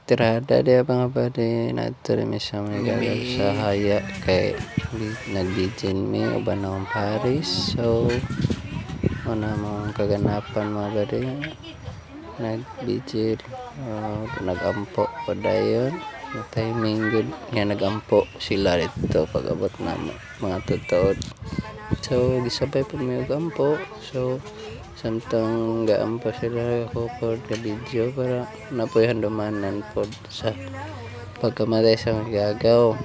tirada dia mga bade nato rin sa mga sa haya kay nagbidin mi uban akong Paris. So una mong kaganapan mga bade nagbidin nagampo pa dayon timing good nga nagampo sila dito pag abot na mga tutuod. So gisabay po may gampo. So samtang gaampo sila ako po ka video para napuyan dumanan po sa pagkamatay sa gagaw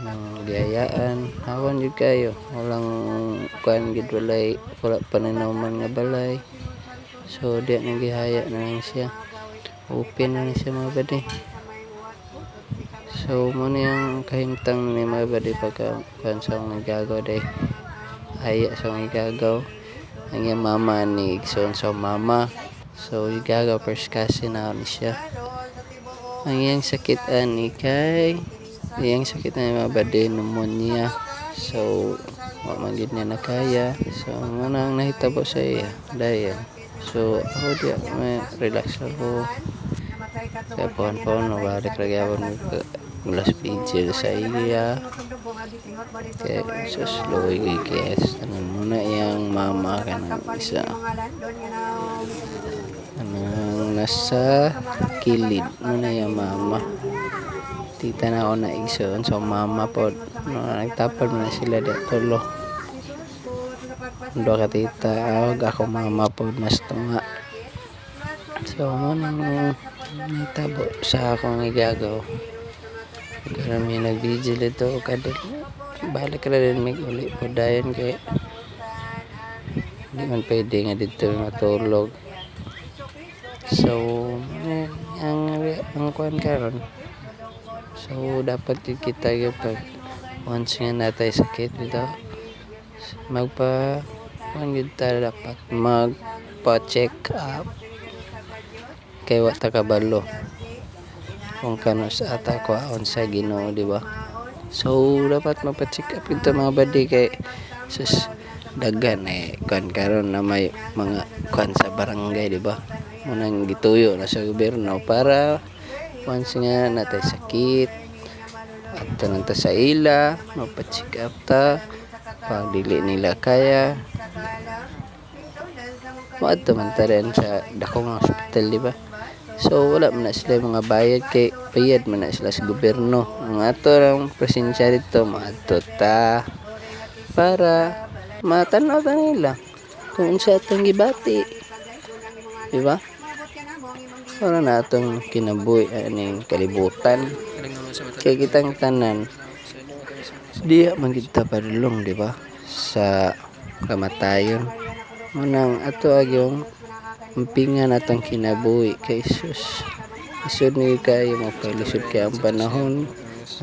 ng biyayaan hawan yun kayo walang kuan gid wala paninaman nga balay. So di na gihaya na lang siya open na lang siya mga bade. So muna yung kahimtang ni mga bade pagka kuan sa mga gagaw day haya sa mga gagaw ang yung mama ni igsoon sa mama. So yung gagaw first cousin na ni siya ang iyang sakit ani kay iyang sakit na mga bade pneumonia. So mamagid niya na kaya. So muna ang nahitabo sa iya dayan. So ako di may relax ako kaya pohon-pohon nabalik lagi ako gulas pijil sa iya kaya slow ikikes tanan muna yung mama kanang isa kanang nasa kilid muna yung mama tita na ako na igsoon so mama po nagtapad na sila tulo do ka tita ako mama po mas tunga. So muna nitabo sa akong igagaw karami nag-vigil ito kadal balik na rin may uli po dayon kay hindi man pwede nga dito matulog. So ang kuhan karon so dapat kita yung pag once nga natay sakit dito kuhan kita dapat magpa-check up kay wata kabalo kung kano sa ata ko aon sa Ginoo di ba. So dapat magpa-check up kita mga badi kay sus dagan kuan karon na may mga kuan sa barangay di ba munang gituyo na sa gobyerno para once nga natay sakit at tananta sa ila magpa-check up ta pag dili nila kaya maadto man ta rin sa dakong hospital di ba. So wala man na sila mga bayad kay bayad man na sila sa gobyerno ang ato ang presensya dito maadto ta para matanaw ta nila kung sa atong gibati di ba para na atong kinabuhi aning kalibutan kay kitang tanan diya man kita padulong di ba sa kamatayon munang ato agyong umpingan atong kinabuhi kay sus isod ni kayo magpalisod kay ang panahon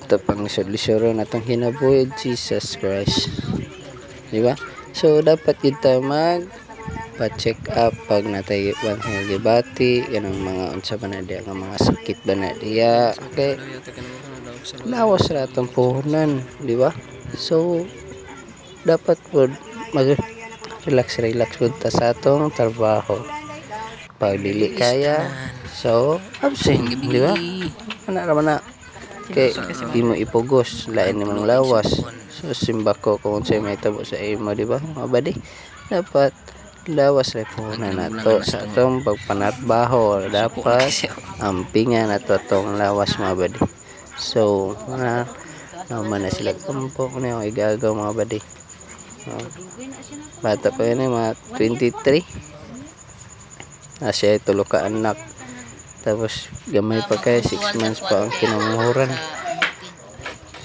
ato pang lisod-lisoron atong kinabuhi Jesus Christ di ba. So dapat kita pa-check up pag natay nga gibati kanang mga unsa ba na diya nga mga sakit ba na diya okay lawas ra atong puhunan di ba. So dapat pod mag relax pod ta sa atong trabaho pag dili kaya so absent di ba ana ra man na kay di mo ipugos lain nimong lawas. So simbako kung unsay may tabo sa imo di ba mga badi dapat lawas ra po na nato sa atong pagpanatbaho dapat ampingan nato atong lawas mga badi. So naman na sila kampo na yung igagaw mga badi bata pa yun mga 23 siya tulo ka anak tapos gamay pa kay 6 months pa ang kinamumuran.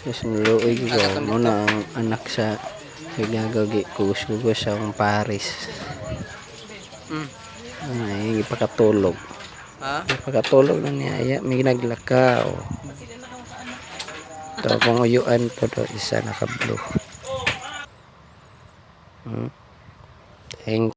So sinuloy ko muna ang anak sa gagawgi kugos-kugos sa akong Paris ay ipakatulog na niya may naglakaw ito kung uyuan po do isa naka blue. Thank